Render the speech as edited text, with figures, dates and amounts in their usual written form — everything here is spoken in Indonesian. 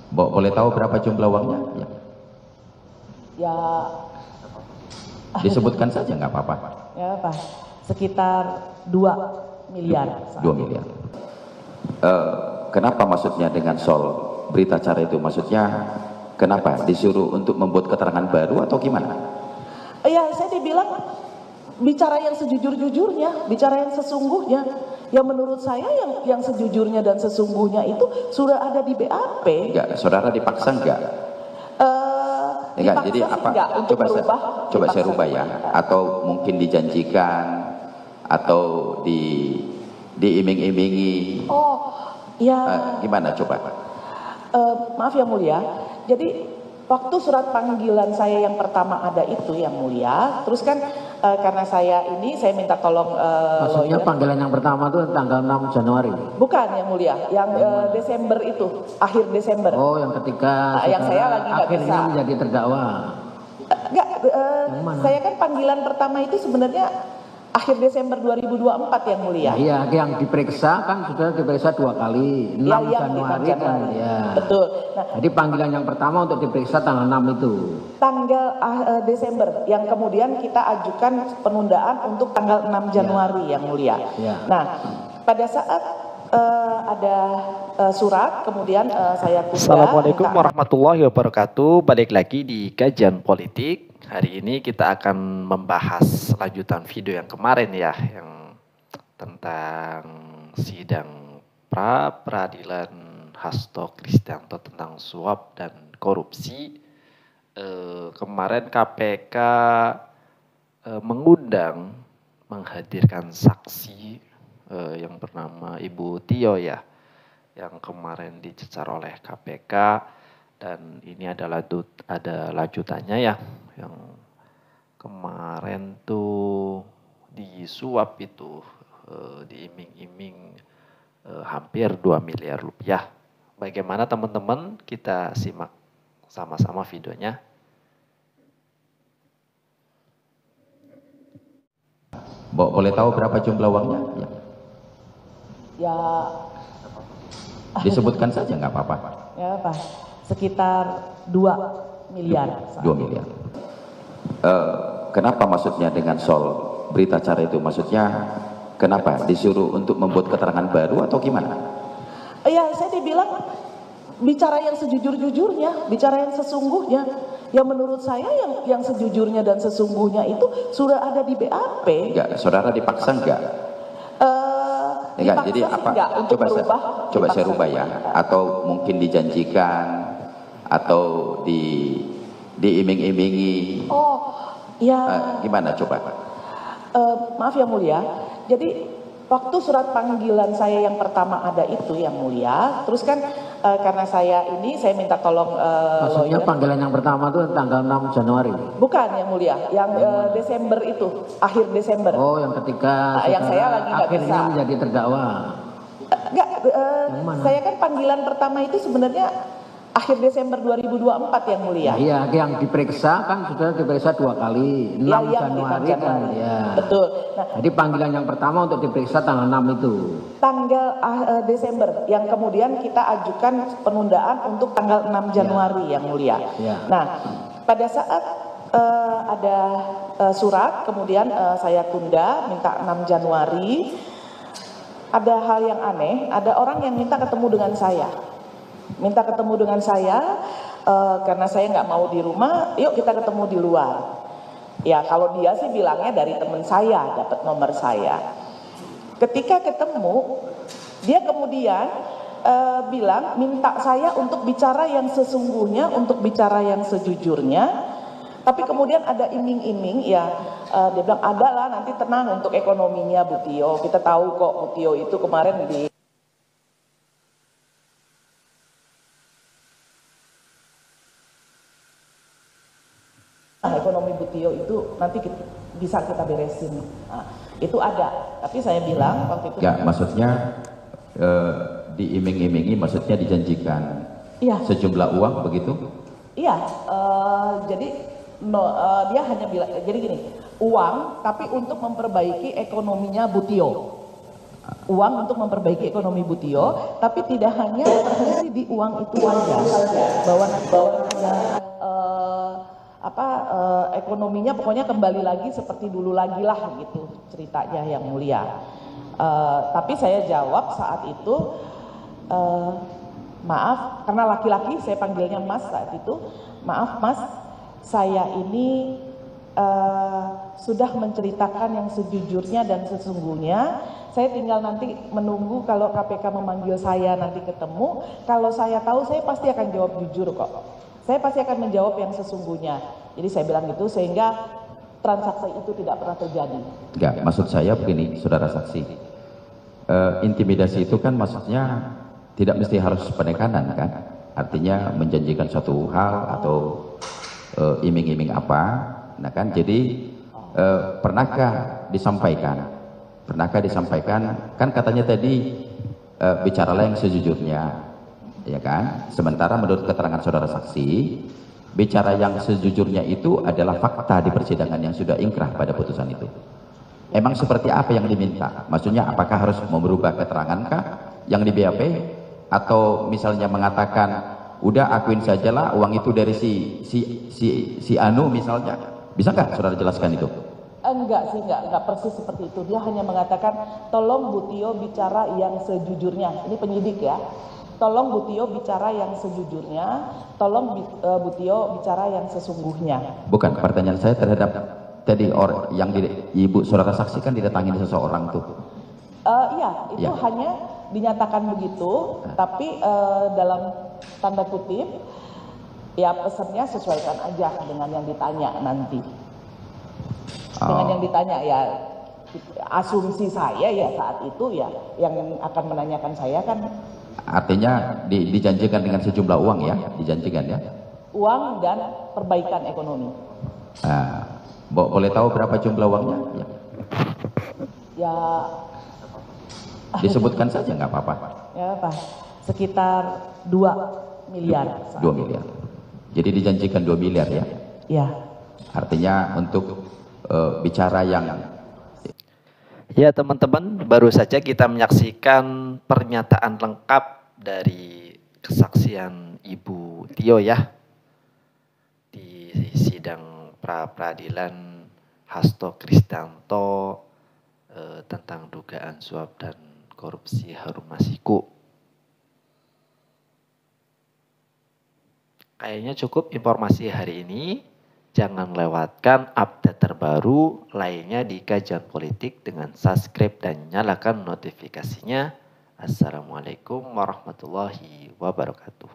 Boleh tahu berapa jumlah uangnya? Ya. Ya. Disebutkan saja nggak apa-apa. Ya Pak, sekitar 2 miliar. 2 miliar. Kenapa maksudnya dengan soal berita acara itu? Maksudnya kenapa disuruh untuk membuat keterangan baru atau gimana? Ya saya dibilang bicara yang sejujur-jujurnya, bicara yang sesungguhnya. Yang menurut saya yang sejujurnya dan sesungguhnya itu sudah ada di BAP. Enggak, saudara dipaksa enggak? Enggak, jadi apa? Enggak, Coba saya rubah ya. Atau mungkin dijanjikan atau diiming-imingi. Oh, ya. Gimana coba? Maaf yang mulia. Jadi waktu surat panggilan saya yang pertama ada itu yang mulia, terus kan karena saya minta tolong maksudnya lawyer. Panggilan yang pertama itu tanggal 6 Januari? Bukan yang mulia, yang Desember itu, akhir Desember. Oh, yang ketika yang saya lagi nggak akhirnya bisa menjadi terdakwa. Enggak, saya kan panggilan pertama itu sebenarnya akhir Desember 2024 yang mulia. Iya, yang diperiksa kan sudah diperiksa 2 kali, 6 Januari kan. Ya. Betul. Nah, jadi panggilan yang pertama untuk diperiksa tanggal 6 itu. Tanggal Desember yang kemudian kita ajukan penundaan untuk tanggal 6 Januari yang mulia. Ya. Nah, pada saat ada surat kemudian saya tunda. Assalamualaikum warahmatullahi wabarakatuh. Balik lagi di kajian politik. Hari ini kita akan membahas lanjutan video yang kemarin ya, yang tentang sidang pra peradilan Hasto Kristianto tentang suap dan korupsi. Kemarin KPK menghadirkan saksi yang bernama Ibu Tio ya, yang kemarin dicecar oleh KPK, dan ini ada lanjutannya ya, yang kemarin tuh disuap itu, diiming-iming hampir 2 miliar rupiah. Bagaimana teman-teman? Kita simak sama-sama videonya. Boleh tahu berapa jumlah uangnya? Ya. Ya. Disebutkan saja nggak apa-apa. Ya Pak, sekitar 2 miliar. 2 miliar. Kenapa maksudnya dengan soal berita acara itu? Maksudnya kenapa disuruh untuk membuat keterangan baru atau gimana? Ya saya dibilang bicara yang sejujur-jujurnya, bicara yang sesungguhnya. Yang menurut saya yang sejujurnya dan sesungguhnya itu sudah ada di BAP. Enggak, saudara dipaksa enggak? Enggak, jadi apa? Enggak, Coba saya rubah ya. Atau mungkin dijanjikan atau diiming-imingi. Oh, ya. Gimana coba? Maaf yang mulia. Jadi waktu surat panggilan saya yang pertama ada itu yang mulia, terus kan karena saya minta tolong maksudnya lawyer. Panggilan yang pertama itu tanggal 6 Januari? Bukan yang mulia, yang Desember itu, akhir Desember. Oh, yang ketika yang saya lagi nggak akhirnya bisa menjadi terdakwa. Enggak, saya kan panggilan pertama itu sebenarnya akhir Desember 2024 yang mulia. Iya, yang diperiksa kan sudah diperiksa 2 kali, 6 Januari kan. Ya. Betul. Nah, jadi panggilan yang pertama untuk diperiksa tanggal 6 itu. Tanggal Desember yang kemudian kita ajukan penundaan untuk tanggal 6 Januari yang mulia. Ya. Nah, pada saat ada surat kemudian saya tunda minta 6 Januari. Ada hal yang aneh, ada orang yang minta ketemu dengan saya. Karena saya nggak mau di rumah, yuk kita ketemu di luar. Ya kalau dia sih bilangnya dari teman saya, dapat nomor saya. Ketika ketemu, dia kemudian bilang minta saya untuk bicara yang sesungguhnya, untuk bicara yang sejujurnya. Tapi kemudian ada iming-iming ya, dia bilang ada lah nanti tenang untuk ekonominya Bu Tio. Kita tahu kok Bu Tio itu kemarin di ekonomi Bu Tio itu nanti bisa kita beresin. Nah, itu ada. Tapi saya bilang waktu itu. Enggak, maksudnya diiming-imingi, maksudnya dijanjikan. Iya. Sejumlah uang begitu? Iya. Jadi dia hanya bilang, jadi gini, uang tapi untuk memperbaiki ekonominya Bu Tio. uang untuk memperbaiki ekonomi Bu Tio, tapi tidak hanya terhenti di uang itu saja, bahwa ekonominya pokoknya kembali lagi seperti dulu lagi lah gitu ceritanya yang mulia. Tapi saya jawab saat itu, maaf, karena laki-laki saya panggilnya Mas saat itu, maaf Mas, saya ini sudah menceritakan yang sejujurnya dan sesungguhnya. Saya tinggal nanti menunggu kalau KPK memanggil saya nanti ketemu. Kalau saya tahu saya pasti akan jawab jujur kok. Saya pasti akan menjawab yang sesungguhnya. Jadi saya bilang gitu sehingga transaksi itu tidak pernah terjadi. Enggak, maksud saya begini, saudara saksi. Intimidasi itu kan maksudnya tidak mesti harus penekanan kan. Artinya menjanjikan suatu hal atau iming-iming apa. Nah kan, jadi pernahkah disampaikan? Pernahkah disampaikan, kan katanya tadi bicaralah yang sejujurnya, ya kan? Sementara menurut keterangan saudara saksi, bicara yang sejujurnya itu adalah fakta di persidangan yang sudah ingkrah pada putusan itu. Emang seperti apa yang diminta? Maksudnya apakah harus merubah keterangankah yang di BAP? Atau misalnya mengatakan, udah akuin sajalah uang itu dari si Anu misalnya. Bisa nggak saudara jelaskan itu? Enggak sih, enggak persis seperti itu. Dia hanya mengatakan, tolong Bu Tio bicara yang sejujurnya. Ini penyidik ya. Tolong Bu Tio bicara yang sejujurnya. Tolong Bu Tio bicara yang sesungguhnya. Bukan, pertanyaan saya terhadap tadi yang ibu saudara saksikan didatangi seseorang tuh. Iya, itu Ya. hanya dinyatakan begitu, tapi dalam tanda kutip, ya pesannya sesuaikan aja dengan yang ditanya nanti. Dengan yang ditanya ya, asumsi saya ya saat itu ya, yang akan menanyakan saya kan. Artinya dijanjikan dengan sejumlah uang ya, dijanjikan ya. Uang dan perbaikan ekonomi. Boleh tahu berapa jumlah uangnya? Ya. Ya. Disebutkan saja nggak apa-apa. Ya apa? Sekitar 2 miliar. 2 miliar. Jadi dijanjikan 2 miliar ya. Ya. Artinya untuk bicara yang. Ya teman-teman, baru saja kita menyaksikan pernyataan lengkap dari kesaksian Ibu Tio ya di sidang pra-peradilan Hasto Kristianto tentang dugaan suap dan korupsi Harun Masiku. Kayaknya cukup informasi hari ini. Jangan lewatkan update terbaru lainnya di Kajian Politik dengan subscribe dan nyalakan notifikasinya. Assalamualaikum warahmatullahi wabarakatuh.